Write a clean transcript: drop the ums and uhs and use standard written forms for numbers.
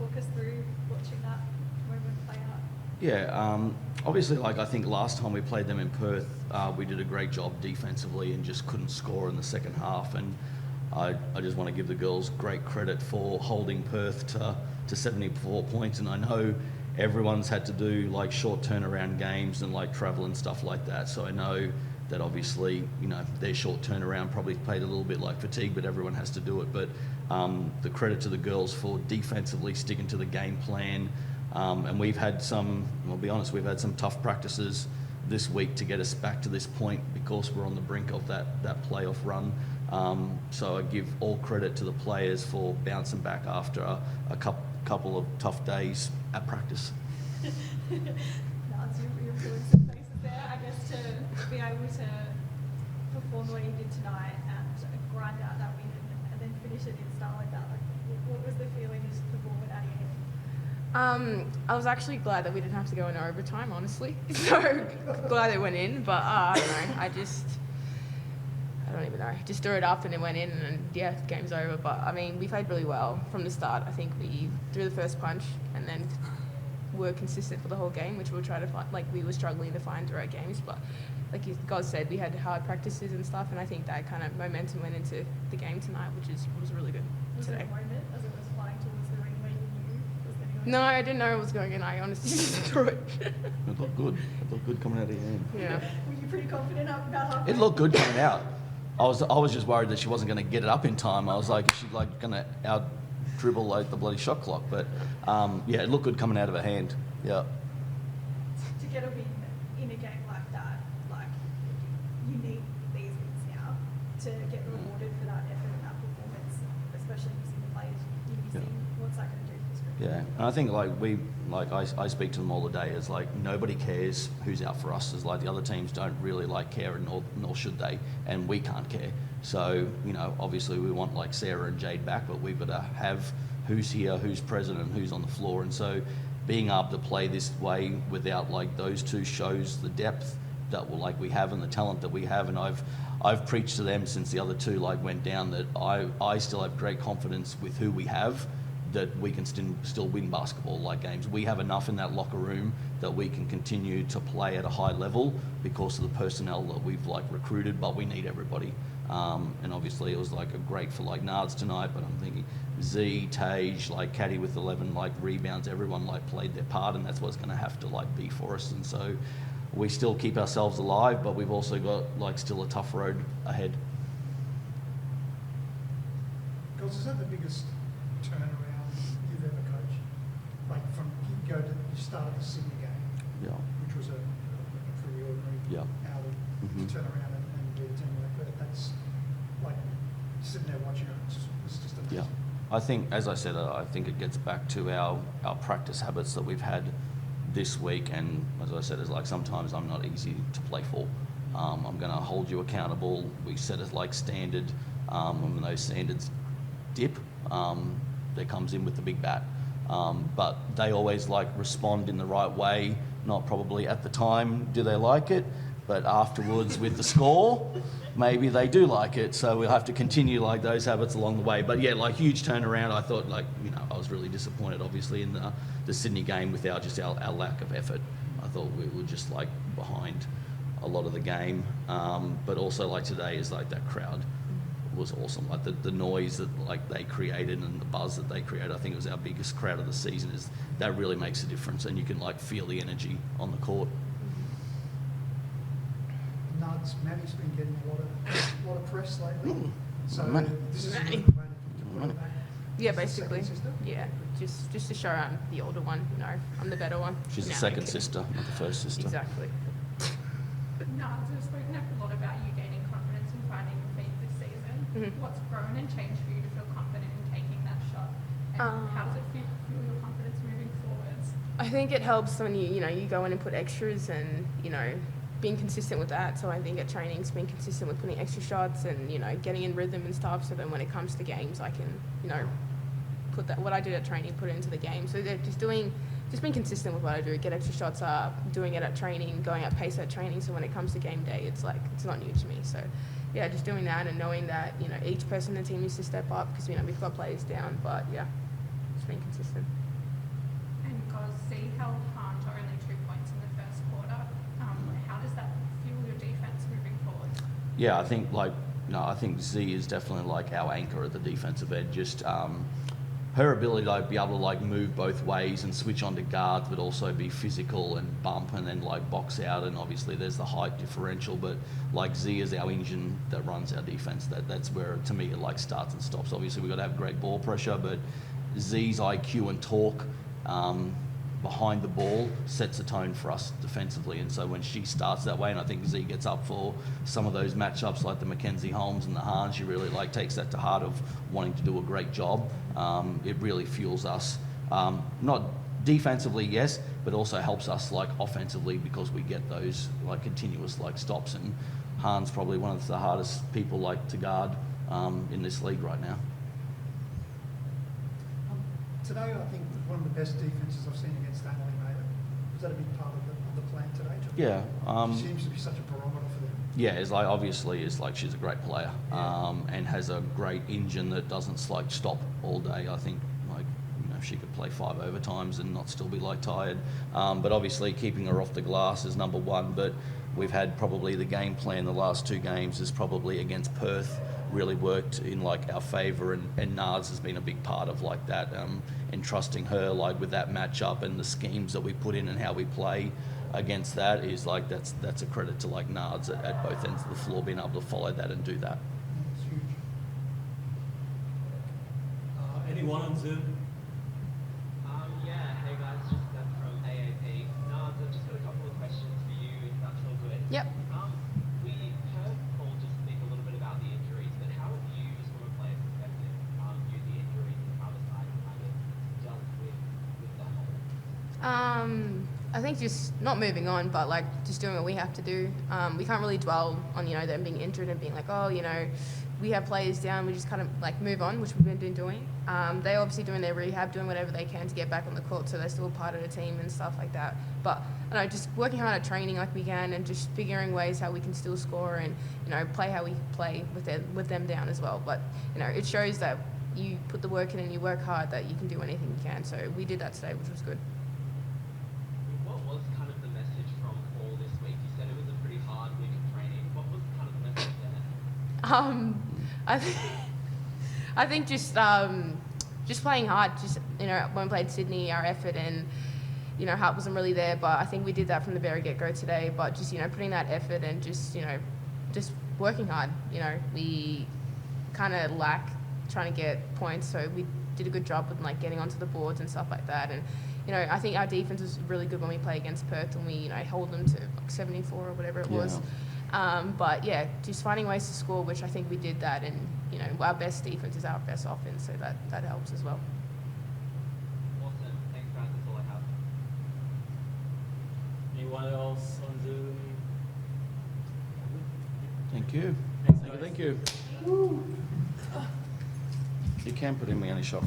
talk us through watching that moment play out? Yeah, obviously, like I think last time we played them in Perth, we did a great job defensively and just couldn't score in the second half. And I just want to give the girls great credit for holding Perth to 74 points. And I know everyone's had to do like short turnaround games and like travel and stuff like that. So I know that obviously, you know, their short turnaround probably played a little bit like fatigue, but everyone has to do it. But the credit to the girls for defensively sticking to the game plan. And we've had some, I'll be honest, we've had some tough practices this week to get us back to this point because we're on the brink of that playoff run. So I give all credit to the players for bouncing back after a couple of tough days at practice. You're pulling some faces there, I guess, to be able to perform the way you did tonight and grind out that win and then finish it in style like that. Like, what was the feeling just to perform without your head? I was actually glad that we didn't have to go into overtime, honestly. So glad it went in, but I don't know. I don't even know. Just threw it up and it went in, and yeah, the game's over. But I mean, we played really well from the start. I think we threw the first punch and then were consistent for the whole game, which we'll try to find. Like, we were struggling to find throughout games, but like you guys said, we had hard practices and stuff, and I think that kind of momentum went into the game tonight, which was really good today. Was it a moment as it was flying towards the ring where you knew it was going to go? No, I didn't know it was going in. I honestly just threw it. It looked good. It looked good coming out of your hand. Yeah. Were you pretty confident about halfway? It looked good coming out. I was just worried that she wasn't going to get it up in time. I was like, is she like going to out dribble like the bloody shot clock? But yeah, it looked good coming out of her hand. Yeah. To get a win in a game like that, like, you need these wins now to get rewarded for that effort and that performance, especially using the players you're missing. What's that going to do for the script? Yeah, and I think I speak to them all the day as like nobody cares who's out for us. As like the other teams don't really like care, nor should they, and we can't care. So you know, obviously we want like Sarah and Jade back, but we've got to have who's here, who's present, and who's on the floor. And so being able to play this way without like those two shows the depth that we have and the talent that we have. And I've preached to them since the other two like went down that I still have great confidence with who we have, that we can still win basketball like games. We have enough in that locker room that we can continue to play at a high level because of the personnel that we've like recruited, but we need everybody. And obviously it was like a great for like Nards tonight, but I'm thinking Z, Tage, like Caddy with 11 like rebounds, everyone like played their part, and that's what it's going to have to like be for us. And so we still keep ourselves alive, but we've also got like still a tough road ahead. Girls, is that the biggest turnaround you've ever coached? Like from you started the Sydney game, Yeah. which was a pretty ordinary Yeah. outing, turn around and beat a team like that. That's like sitting there watching it. It's just amazing. Yeah. I think, as I said, I think it gets back to our practice habits that we've had this week. And as I said, it's like sometimes I'm not easy to play for. I'm going to hold you accountable. We set a like standard. When those standards dip, that comes in with the big bat. But they always like respond in the right way. Not probably at the time do they like it, but afterwards with the score, maybe they do like it. So we'll have to continue like those habits along the way. But yeah, like huge turnaround. I thought like, you know, I was really disappointed obviously in the Sydney game with our lack of effort. I thought we were just like behind a lot of the game. But also like today is like that crowd was awesome. Like the noise that like they created and the buzz that they created, I think it was our biggest crowd of the season. Is that really makes a difference, and you can like feel the energy on the court. Nuts, Maddie's been getting a lot of press lately. So Maddie. this is a Maddie. good way to put it back. Yeah, She's the basically. second sister? Yeah, just to show I'm the older one. You know, I'm the better one. She's the No, second I'm kidding. sister, not the first sister. Exactly. Nyadiew, we've spoken a lot about you gaining confidence and finding your feet this season. Mhm. What's grown and changed for you to feel confident in taking that shot? And how does it fuel your confidence moving forwards? I think it helps when you go in and put extras and, being consistent with that. So I think at trainings, being consistent with putting extra shots and, getting in rhythm and stuff. So then when it comes to games, I can, put that, what I did at training, put it into the game. So they're just being consistent with what I do, get extra shots up, doing it at training, going at pace at training. So when it comes to game day, it's like, it's not new to me. So yeah, just doing that and knowing that, each person in the team needs to step up because, we've got players down, but yeah, just being consistent. because Z held Hahn to only 2 points in the first quarter. How does that fuel your defence moving forward? Yeah, I think I think Z is definitely like our anchor at the defensive end. Just her ability to be able to like move both ways and switch onto guards, but also be physical and bump and then like box out. And obviously there's the height differential, but like Z is our engine that runs our defense. That's where to me it like starts and stops. Obviously we've got to have great ball pressure, but Z's IQ and talk behind the ball sets the tone for us defensively. And so when she starts that way, and I think Z gets up for some of those matchups like the Mackenzie Holmes and the Hahn, she really like takes that to heart of wanting to do a great job. It really fuels us, not defensively, yes, but also helps us like offensively because we get those like continuous like stops. And Hahn's probably one of the hardest people like to guard in this league right now. Today, I think one of the best defences I've seen against Stanley Mayer. Was that a big part of the plan today? Yeah. She seems to be such a barometer for them. Yeah, it's like obviously it's like she's a great player and has a great engine that doesn't like stop all day. I think like she could play 5 overtimes and not still be like tired. But obviously keeping her off the glass is number one. But we've had probably the game plan the last 2 games is probably against Perth really worked in like our favour, and Nards has been a big part of like that, and trusting her like with that matchup and the schemes that we put in and how we play against that is like that's a credit to like Nards at both ends of the floor being able to follow that and do that. It's huge. Anyone on Zoom? Yeah, hey guys, just Seth from AAP. I've just got a couple of questions for you, if that's all good. Yep. We heard Paul just speak a little bit about the injuries, but how have you, just from a player perspective, viewed the injuries and how the side kind of dealt with that whole? I think just not moving on, but like just doing what we have to do. We can't really dwell on them being injured and being like, we have players down. We just kind of like move on, which we've been doing. They're obviously doing their rehab, doing whatever they can to get back on the court, so they're still a part of the team and stuff like that. But I don't know, just working hard at training like we can, and just figuring ways how we can still score and play how we play with them down as well. But it shows that you put the work in and you work hard, that you can do anything you can. So we did that today, which was good. What was kind of the message from Paul this week? You said it was a pretty hard week of training. What was kind of the message there? I think just playing hard. Just when we played Sydney, our effort and heart wasn't really there, but I think we did that from the very get-go today. But just putting that effort and just working hard. We kind of lack trying to get points, so we did a good job with like getting onto the boards and stuff like that. And I think our defense was really good when we play against Perth, and we hold them to like 74 or whatever it was. But yeah, just finding ways to score, which I think we did that. And our best defense is our best offense, so that helps as well. Awesome. Thanks, guys. That's all I have. Anyone else on Zoom? Thank you. Thanks, guys. Thank you. You can put in, we only shot